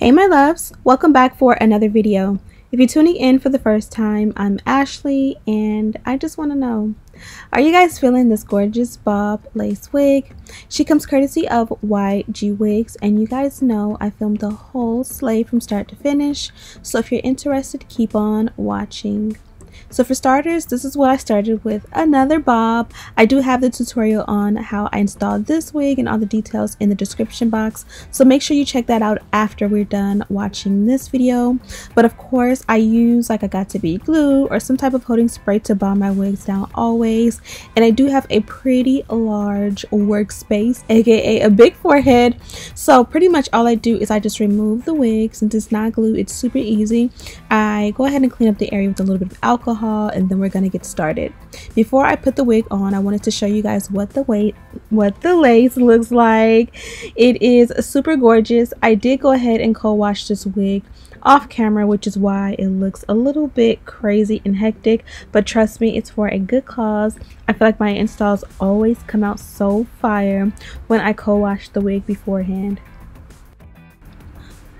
Hey my loves, welcome back for another video. If you're tuning in for the first time, I'm Ashley and I just want to know, are you guys feeling this gorgeous bob lace wig? She comes courtesy of YGwigs, and you guys know I filmed the whole sleigh from start to finish, so if you're interested, keep on watching. So for starters, this is what I started with, another bob. I do have the tutorial on how I installed this wig and all the details in the description box, so make sure you check that out after we're done watching this video. But of course, I use like a got-to-be glue or some type of holding spray to bob my wigs down always. And I do have a pretty large workspace, aka a big forehead, so pretty much all I do is I just remove the wig. Since it's not glue, it's super easy. I go ahead and clean up the area with a little bit of alcohol, and then we're gonna get started. Before I put the wig on, I wanted to show you guys what the lace looks like. It is super gorgeous. I did go ahead and co-wash this wig off camera, which is why it looks a little bit crazy and hectic, but trust me, it's for a good cause. I feel like my installs always come out so fire when I co-wash the wig beforehand.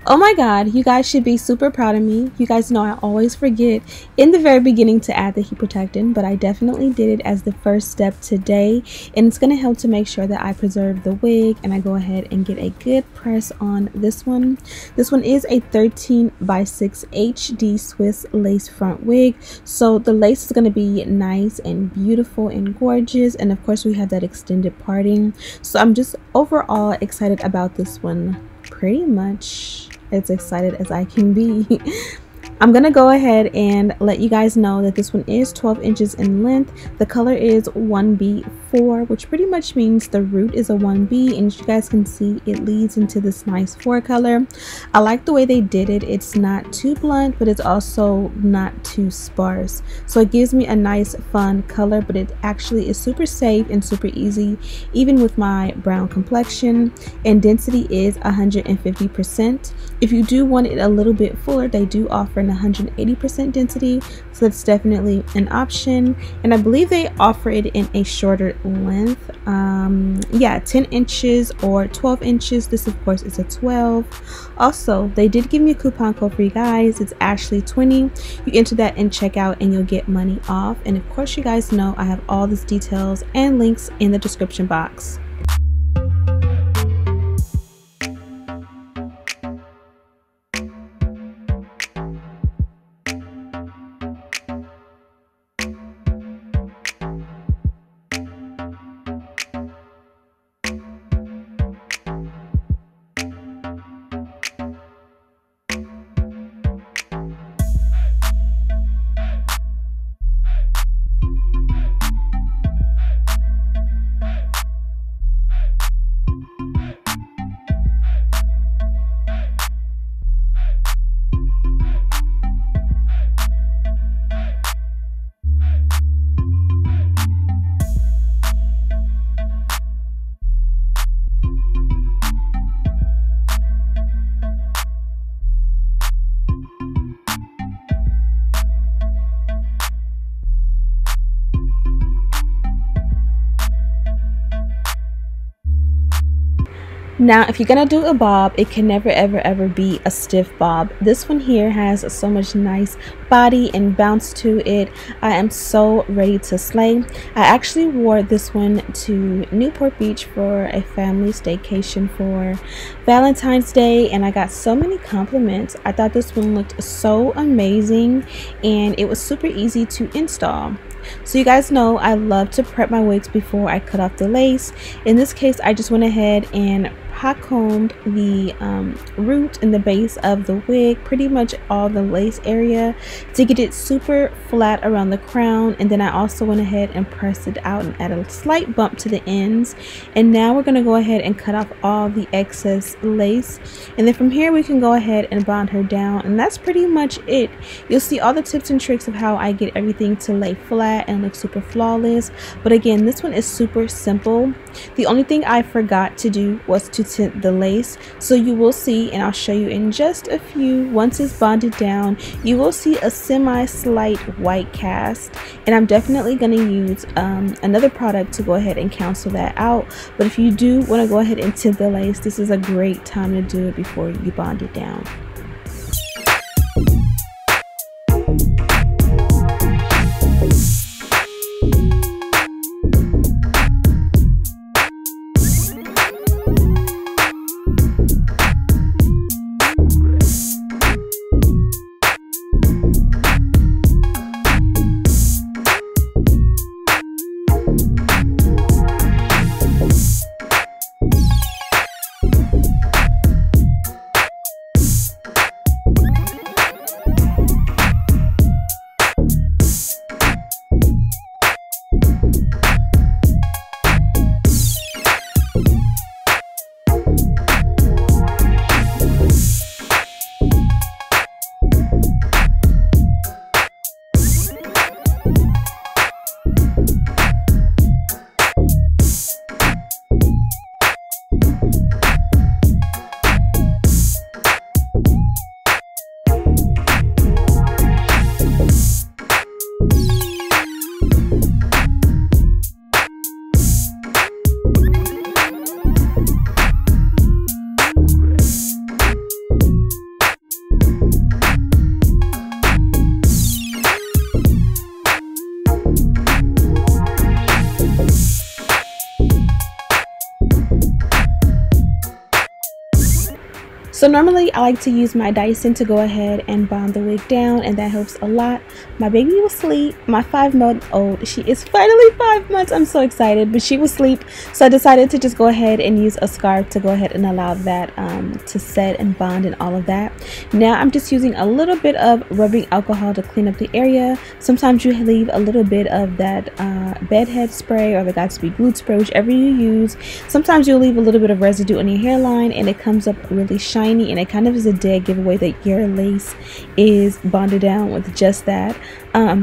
Oh my god, you guys should be super proud of me. You guys know I always forget in the very beginning to add the heat protectant, but I definitely did it as the first step today, and it's going to help to make sure that I preserve the wig. And I go ahead and get a good press on this one. This one is a 13 by 6 HD Swiss lace front wig, so the lace is going to be nice and beautiful and gorgeous, and of course we have that extended parting, so I'm just overall excited about this one. Pretty much as excited as I can be. I'm gonna go ahead and let you guys know that this one is 12 inches in length. The color is 1B4, which pretty much means the root is a 1B, and as you guys can see, it leads into this nice 4 color. I like the way they did it. It's not too blunt, but it's also not too sparse, so it gives me a nice fun color, but it actually is super safe and super easy even with my brown complexion. And density is 150%. If you do want it a little bit fuller, they do offer an 180% density, so that's definitely an option. And I believe they offer it in a shorter length, yeah, 10 inches or 12 inches. This of course is a 12. Also, they did give me a coupon code for you guys. It's Ashley20. You enter that in checkout and you'll get money off. And of course, you guys know I have all these details and links in the description box. Now, if you're gonna do a bob, it can never ever be a stiff bob. This one here has so much nice body and bounce to it. I am so ready to slay. I actually wore this one to Newport Beach for a family staycation for Valentine's Day, and I got so many compliments. I thought this one looked so amazing, and it was super easy to install. So you guys know I love to prep my wigs before I cut off the lace. In this case, I just went ahead and hot combed the root and the base of the wig, pretty much all the lace area, to get it super flat around the crown. And then I also went ahead and pressed it out and added a slight bump to the ends. And now we're going to go ahead and cut off all the excess lace, and then from here we can go ahead and bond her down, and that's pretty much it. You'll see all the tips and tricks of how I get everything to lay flat and look super flawless. But again, this one is super simple. The only thing I forgot to do was to to tint the lace. So you will see, and I'll show you in just a few, once it's bonded down, you will see a semi-slight white cast, and I'm definitely going to use another product to go ahead and cancel that out. But if you do want to go ahead and tint the lace, this is a great time to do it before you bond it down. So normally I like to use my Dyson to go ahead and bond the wig down, and that helps a lot. My baby was asleep, my 5-month-old. She is finally 5 months. I'm so excited, but she was asleep, so I decided to just go ahead and use a scarf to go ahead and allow that to set and bond and all of that. Now I'm just using a little bit of rubbing alcohol to clean up the area. Sometimes you leave a little bit of that bed head spray or the Godspeed glue spray, whichever you use. Sometimes you'll leave a little bit of residue on your hairline and it comes up really shiny, and it kind of is a dead giveaway that your lace is bonded down with just that.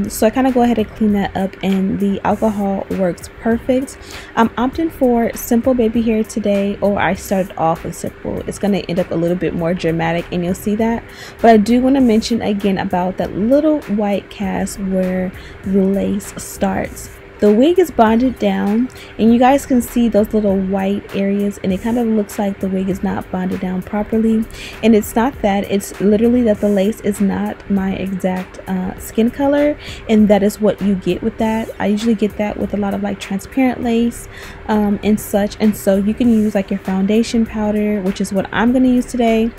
So I kind of go ahead and clean that up, and the alcohol works perfect. I'm opting for simple baby hair today, or I started off with simple. It's going to end up a little bit more dramatic, and you'll see that. But I do want to mention again about that little white cast where the lace starts. The wig is bonded down, and you guys can see those little white areas, and it kind of looks like the wig is not bonded down properly. And it's not that, it's literally that the lace is not my exact skin color, and that is what you get with that. I usually get that with a lot of like transparent lace and such. And so you can use like your foundation powder, which is what I'm going to use today,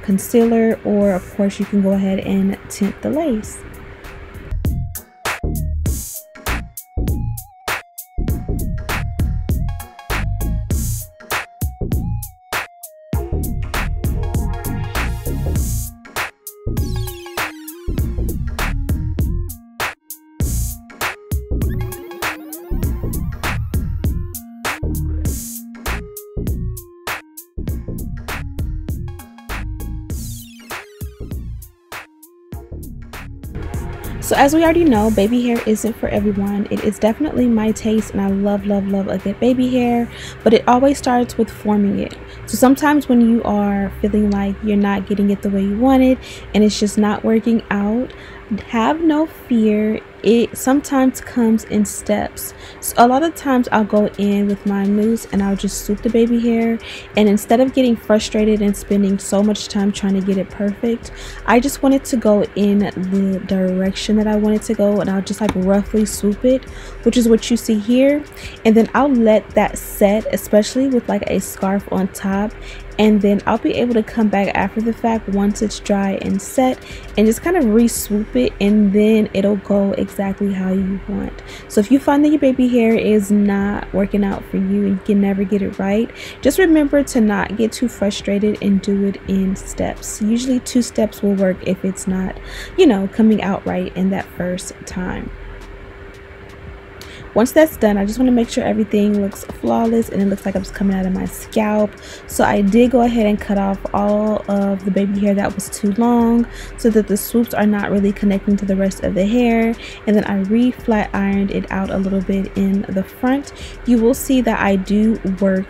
concealer, or of course you can go ahead and tint the lace. So as we already know, baby hair isn't for everyone. It is definitely my taste, and I love a good baby hair, but it always starts with forming it. So sometimes when you are feeling like you're not getting it the way you want it and it's just not working out, have no fear. It sometimes comes in steps. So a lot of times I'll go in with my mousse and I'll just swoop the baby hair, and instead of getting frustrated and spending so much time trying to get it perfect, I just want it to go in the direction that I want it to go, and I'll just like roughly swoop it, which is what you see here. And then I'll let that set, especially with like a scarf on top, and then I'll be able to come back after the fact once it's dry and set and just kind of re-swoop it, and then it'll go exactly how you want. So if you find that your baby hair is not working out for you and you can never get it right, just remember to not get too frustrated and do it in steps. Usually 2 steps will work if it's not, you know, coming out right in that first time. Once that's done, I just want to make sure everything looks flawless and it looks like it's coming out of my scalp. So I did go ahead and cut off all of the baby hair that was too long so that the swoops are not really connecting to the rest of the hair. And then I re-flat ironed it out a little bit in the front. You will see that I do work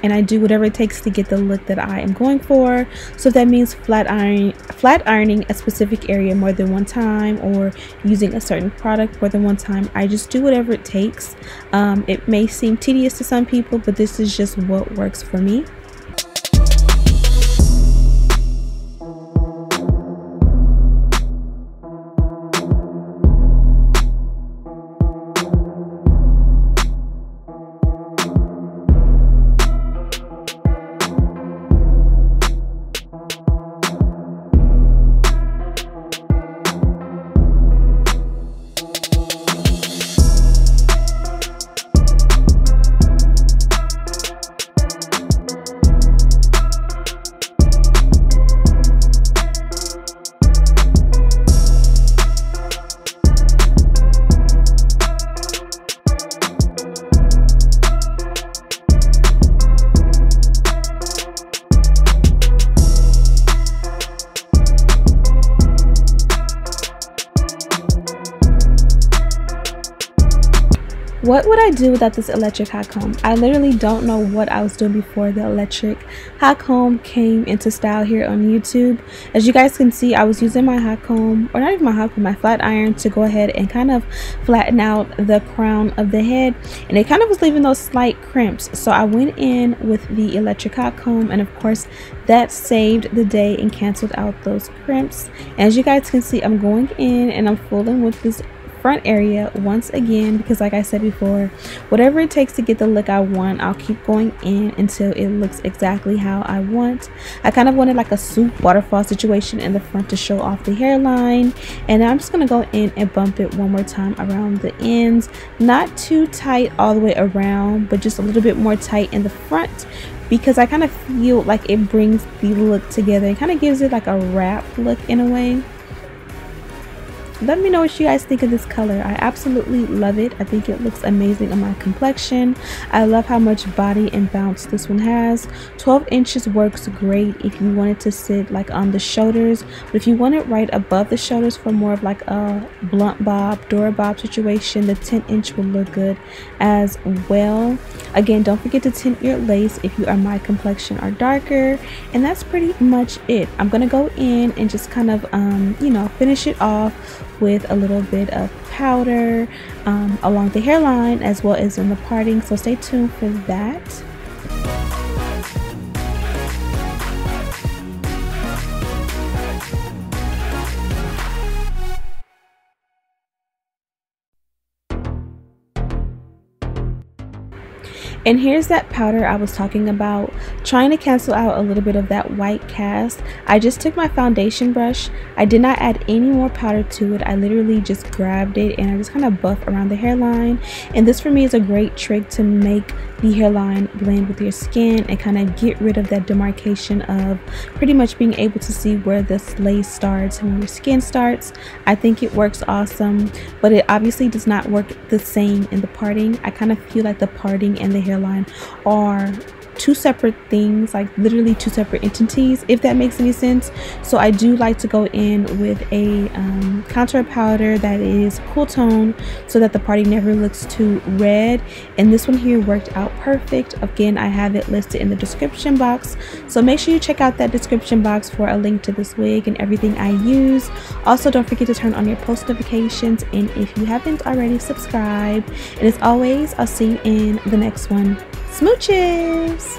and I do whatever it takes to get the look that I am going for. So if that means flat ironing a specific area more than one time, or using a certain product more than one time, I just do whatever it takes. It may seem tedious to some people, but this is just what works for me. What would I do without this electric hot comb? I literally don't know what I was doing before the electric hot comb came into style here on YouTube. As you guys can see, I was using my hot comb, or not even my hot comb, my flat iron, to go ahead and kind of flatten out the crown of the head, and it kind of was leaving those slight crimps. So I went in with the electric hot comb, and of course that saved the day and canceled out those crimps. As you guys can see, I'm going in and I'm fooling with this front area once again, because like I said before, whatever it takes to get the look I want, I'll keep going in until it looks exactly how I want. I kind of wanted like a swoop waterfall situation in the front to show off the hairline, and I'm just gonna go in and bump it one more time around the ends, not too tight all the way around, but just a little bit more tight in the front, because I kind of feel like it brings the look together. It kind of gives it like a wrap look in a way. Let me know what you guys think of this color. I absolutely love it. I think it looks amazing on my complexion. I love how much body and bounce this one has. 12 inches works great if you want it to sit like on the shoulders, but if you want it right above the shoulders for more of like a blunt bob, Dora bob situation, the 10-inch will look good as well. Again, don't forget to tint your lace if you are my complexion or darker, and that's pretty much it. I'm gonna go in and just kind of you know, finish it off with a little bit of powder along the hairline as well as in the parting, so stay tuned for that. And here's that powder I was talking about, trying to cancel out a little bit of that white cast. I just took my foundation brush. I did not add any more powder to it. I literally just grabbed it and I just kind of buff around the hairline. And this for me is a great trick to make the hairline blend with your skin and kind of get rid of that demarcation of pretty much being able to see where this lace starts and where your skin starts. I think it works awesome, but it obviously does not work the same in the parting. I kind of feel like the parting and the hairline are two separate things, like literally two separate entities, if that makes any sense. So I do like to go in with a contour powder that is cool tone so that the parting never looks too red, and this one here worked out perfect. Again, I have it listed in the description box, so make sure you check out that description box for a link to this wig and everything I use. Also, don't forget to turn on your post notifications, and if you haven't already, subscribe. And as always, I'll see you in the next one. Smooches!